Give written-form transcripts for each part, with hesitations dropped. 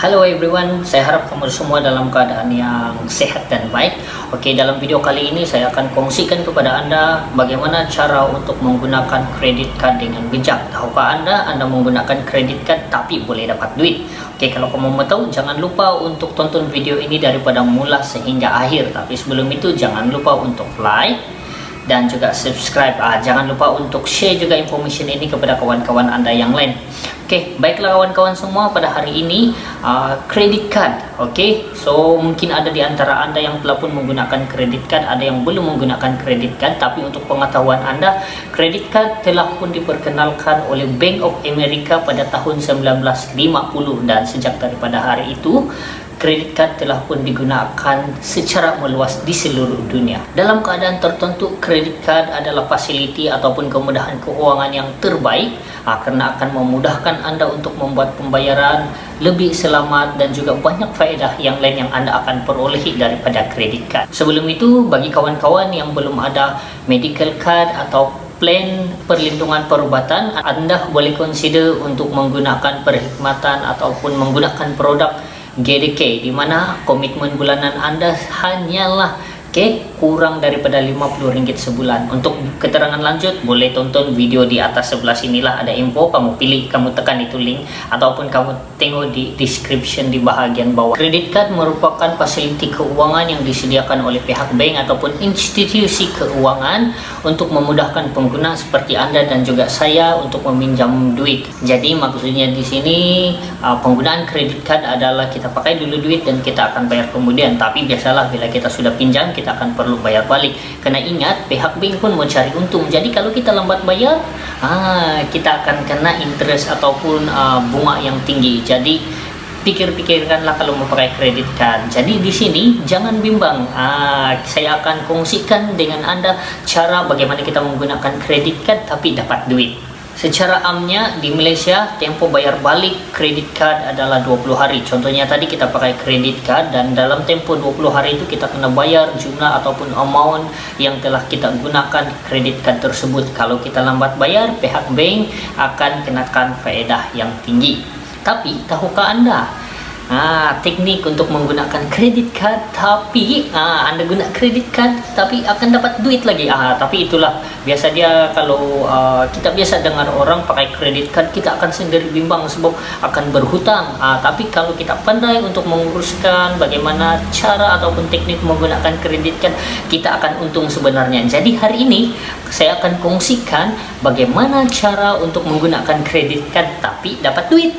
Halo everyone, saya harap kamu semua dalam keadaan yang sehat dan baik. Oke, dalam video kali ini saya akan kongsikan kepada Anda bagaimana cara untuk menggunakan kredit card dengan bijak. Tahukah Anda menggunakan kredit card tapi boleh dapat duit? Oke, kalau kamu mau tahu, jangan lupa untuk tonton video ini daripada mula sehingga akhir. Tapi sebelum itu jangan lupa untuk like dan juga subscribe. Jangan lupa untuk share juga informasi ini kepada kawan-kawan Anda yang lain. Oke, baiklah kawan-kawan semua, pada hari ini kredit card. Oke, so mungkin ada di antara Anda yang telah pun menggunakan kredit card, ada yang belum menggunakan kredit card. Tapi untuk pengetahuan Anda, kredit card telah pun diperkenalkan oleh Bank of America pada tahun 1950, dan sejak daripada hari itu kredit card telah pun digunakan secara meluas di seluruh dunia. Dalam keadaan tertentu, kredit card adalah fasiliti ataupun kemudahan keuangan yang terbaik karena akan memudahkan Anda untuk membuat pembayaran lebih selamat dan juga banyak faedah yang lain yang Anda akan perolehi daripada kredit card. Sebelum itu, bagi kawan-kawan yang belum ada medical card atau plan perlindungan perubatan, Anda boleh consider untuk menggunakan perkhidmatan ataupun menggunakan produk GDK, di mana komitmen bulanan Anda hanyalah kurang daripada RM50 sebulan. Untuk keterangan lanjut boleh tonton video di atas sebelah sinilah, ada info, kamu pilih, kamu tekan itu link, ataupun kamu tengok di description di bahagian bawah. Kredit card merupakan fasiliti keuangan yang disediakan oleh pihak bank ataupun institusi keuangan untuk memudahkan pengguna seperti Anda dan juga saya untuk meminjam duit. Jadi maksudnya di sini penggunaan kredit card adalah kita pakai dulu duit dan kita akan bayar kemudian. Tapi biasalah bila kita sudah pinjam, kita akan perlu bayar balik. Karena ingat, pihak bank pun mau cari untung. Jadi kalau kita lambat bayar, kita akan kena interest ataupun bunga yang tinggi. Jadi pikir-pikirkanlah kalau mau pakai kredit card. Jadi di sini jangan bimbang. Saya akan kongsikan dengan Anda cara bagaimana kita menggunakan kredit card tapi dapat duit. Secara amnya di Malaysia, tempo bayar balik kredit card adalah 20 hari. Contohnya tadi kita pakai kredit card dan dalam tempo 20 hari itu kita kena bayar jumlah ataupun amount yang telah kita gunakan kredit card tersebut. Kalau kita lambat bayar, pihak bank akan kenakan faedah yang tinggi. Tapi tahukah Anda teknik untuk menggunakan kredit card tapi Anda guna kredit card tapi akan dapat duit lagi? Tapi itulah biasa dia, kalau kita biasa dengar orang pakai kredit card, kita akan sendiri bimbang sebab akan berhutang. Tapi kalau kita pandai untuk menguruskan bagaimana cara ataupun teknik menggunakan kredit card, kita akan untung sebenarnya. Jadi hari ini saya akan kongsikan bagaimana cara untuk menggunakan kredit card tapi dapat duit.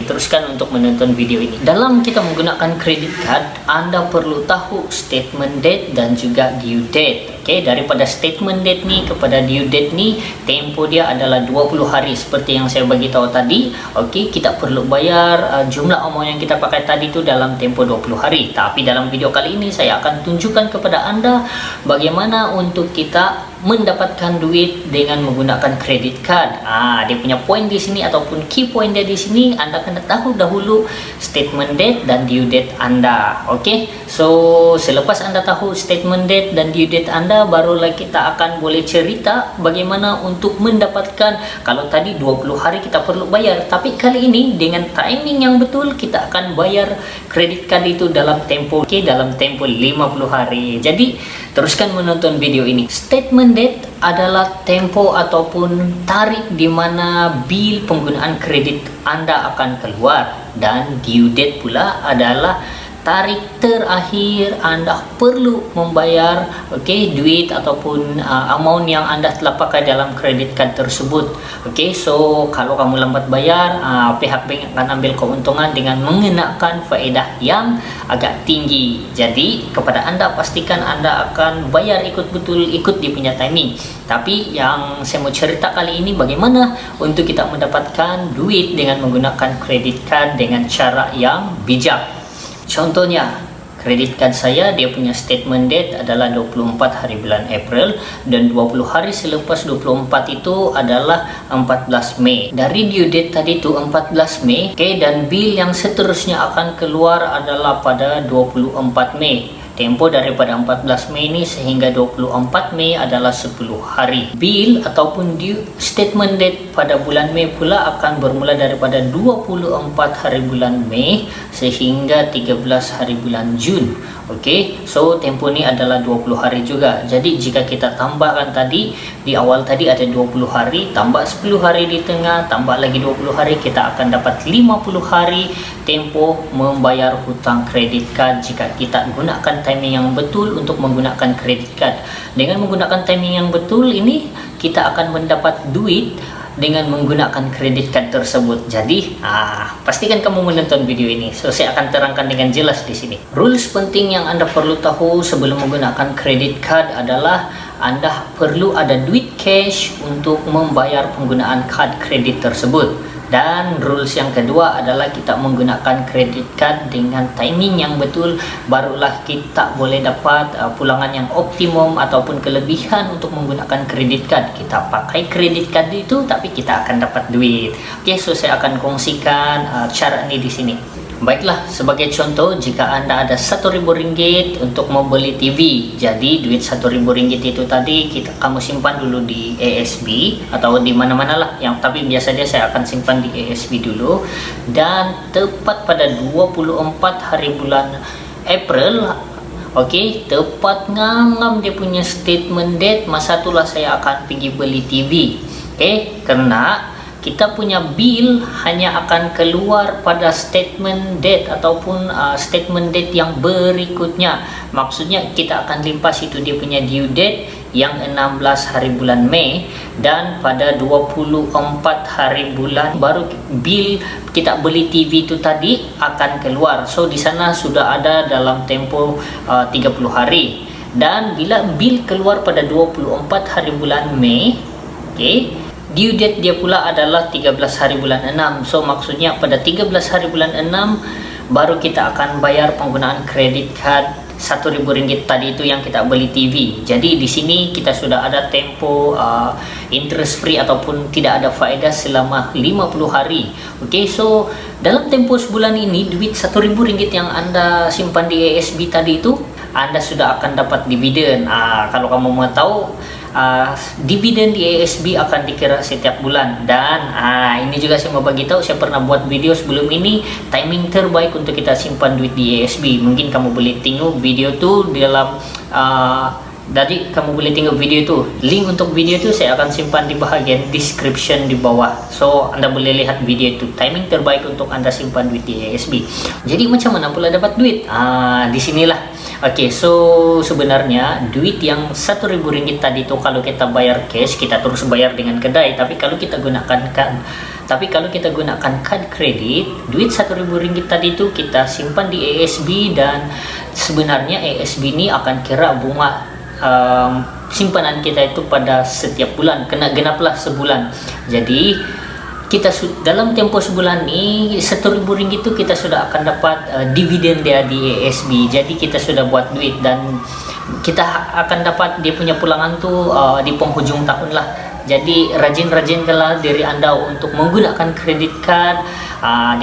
Teruskan untuk menonton video ini. Dalam kita menggunakan kredit card, Anda perlu tahu statement date dan juga due date. Daripada statement date ni kepada due date ni, tempo dia adalah 20 hari seperti yang saya bagi tahu tadi. Kita perlu bayar jumlah amount yang kita pakai tadi itu dalam tempo 20 hari. Tapi dalam video kali ini saya akan tunjukkan kepada Anda bagaimana untuk kita mendapatkan duit dengan menggunakan kredit card. Dia punya poin di sini ataupun key point dia di sini. Anda kena tahu dahulu statement date dan due date Anda. So selepas Anda tahu statement date dan due date Anda, barulah kita akan boleh cerita bagaimana untuk mendapatkan. Kalau tadi 20 hari kita perlu bayar, tapi kali ini dengan timing yang betul kita akan bayar kredit card itu dalam tempo 50 hari. Jadi teruskan menonton video ini. Statement date adalah tempo ataupun tarikh di mana bil penggunaan kredit Anda akan keluar, dan due date pula adalah tarikh terakhir Anda perlu membayar duit ataupun amount yang Anda telah pakai dalam kredit card tersebut. So kalau kamu lambat bayar, pihak bank akan ambil keuntungan dengan mengenakan faedah yang agak tinggi. Jadi kepada Anda, pastikan Anda akan bayar ikut dia punya timing. Tapi yang saya mau cerita kali ini bagaimana untuk kita mendapatkan duit dengan menggunakan kredit card dengan cara yang bijak. Contohnya, kredit card saya, dia punya statement date adalah 24 hari bulan April, dan 20 hari selepas 24 itu adalah 14 Mei. Dari due date tadi itu 14 Mei, dan bil yang seterusnya akan keluar adalah pada 24 Mei. tempo daripada 14 Mei ini sehingga 24 Mei adalah 10 hari. Bil ataupun due statement date pada bulan Mei pula akan bermula daripada 24 hari bulan Mei sehingga 13 hari bulan Jun. Okey, so tempo ni adalah 20 hari juga. Jadi jika kita tambahkan tadi, di awal tadi ada 20 hari, tambah 10 hari di tengah, tambah lagi 20 hari, kita akan dapat 50 hari tempo membayar hutang kredit kad jika kita gunakan timing yang betul untuk menggunakan kredit kad. Dengan menggunakan timing yang betul ini, kita akan mendapat duit dengan menggunakan kredit card tersebut. Jadi, pastikan kamu menonton video ini. So, saya akan terangkan dengan jelas di sini. Rules penting yang Anda perlu tahu sebelum menggunakan kredit card adalah Anda perlu ada duit cash untuk membayar penggunaan kad kredit tersebut. Dan rules yang kedua adalah kita menggunakan kredit card dengan timing yang betul, barulah kita boleh dapat pulangan yang optimum ataupun kelebihan untuk menggunakan kredit card. Kita pakai kredit card itu tapi kita akan dapat duit. Oke, so saya akan kongsikan cara ini di sini. Baiklah, sebagai contoh, jika Anda ada Rp1.000 untuk membeli TV, jadi duit Rp1.000 itu tadi kamu simpan dulu di ASB atau di mana-mana lah, tapi biasanya saya akan simpan di ASB dulu. Dan tepat pada 24 hari bulan April, oke, tepat ngam dia punya statement date, masa itulah saya akan pergi beli TV. Oke, karena kita punya bill hanya akan keluar pada statement date ataupun statement date yang berikutnya. Maksudnya kita akan limpas itu dia punya due date yang 16 hari bulan Mei, dan pada 24 hari bulan baru bill kita beli TV itu tadi akan keluar. So di sana sudah ada dalam tempo 30 hari. Dan bila bill keluar pada 24 hari bulan Mei, oke, due date dia pula adalah 13 hari bulan 6. So maksudnya pada 13 hari bulan 6 baru kita akan bayar penggunaan kredit card Rp1.000 tadi itu yang kita beli TV. Jadi di sini kita sudah ada tempo interest free ataupun tidak ada faedah selama 50 hari. Oke, so dalam tempo sebulan ini duit Rp1.000 yang Anda simpan di ASB tadi itu Anda sudah akan dapat dividen. Kalau kamu mau tahu, dividen di ASB akan dikira setiap bulan. Dan ini juga saya mau bagi tahu, saya pernah buat video sebelum ini timing terbaik untuk kita simpan duit di ASB. Mungkin kamu boleh tengok video tuh di dalam jadi kamu boleh tengok video itu. Link untuk video itu saya akan simpan di bahagian description di bawah. So Anda boleh lihat video itu, timing terbaik untuk Anda simpan duit di ASB. Jadi macam mana pula dapat duit? Di sinilah. Oke, so sebenarnya duit yang Rp1.000 tadi itu kalau kita bayar cash, kita terus bayar dengan kedai. Tapi kalau kita gunakan kad kredit, duit Rp1.000 tadi itu kita simpan di ASB, dan sebenarnya ASB ini akan kira bunga simpanan kita itu pada setiap bulan, kena genaplah sebulan. Jadi kita dalam tempo sebulan ini Rp1.000 itu kita sudah akan dapat dividen dia di ASB. Jadi kita sudah buat duit dan kita akan dapat dia punya pulangan tuh di penghujung tahun lah. Jadi rajin-rajinkanlah diri Anda untuk menggunakan kredit card.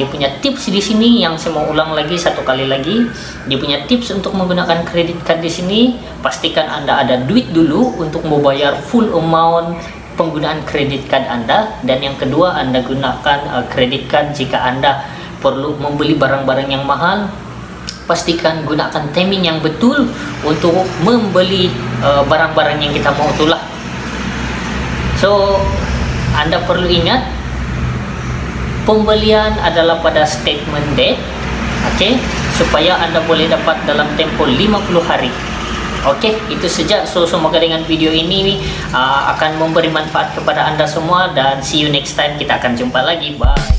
Dia punya tips di sini yang saya mau ulang lagi satu kali lagi. Dia punya tips untuk menggunakan kredit card di sini. Pastikan Anda ada duit dulu untuk membayar full amount penggunaan kredit card Anda. Dan yang kedua, Anda gunakan kredit card jika Anda perlu membeli barang-barang yang mahal. Pastikan gunakan timing yang betul untuk membeli barang-barang yang kita mau itulah. So Anda perlu ingat, pembelian adalah pada statement date, oke, supaya Anda boleh dapat dalam tempo 50 hari. Oke, itu saja. So semoga dengan video ini akan memberi manfaat kepada Anda semua, dan see you next time. Kita akan jumpa lagi. Bye.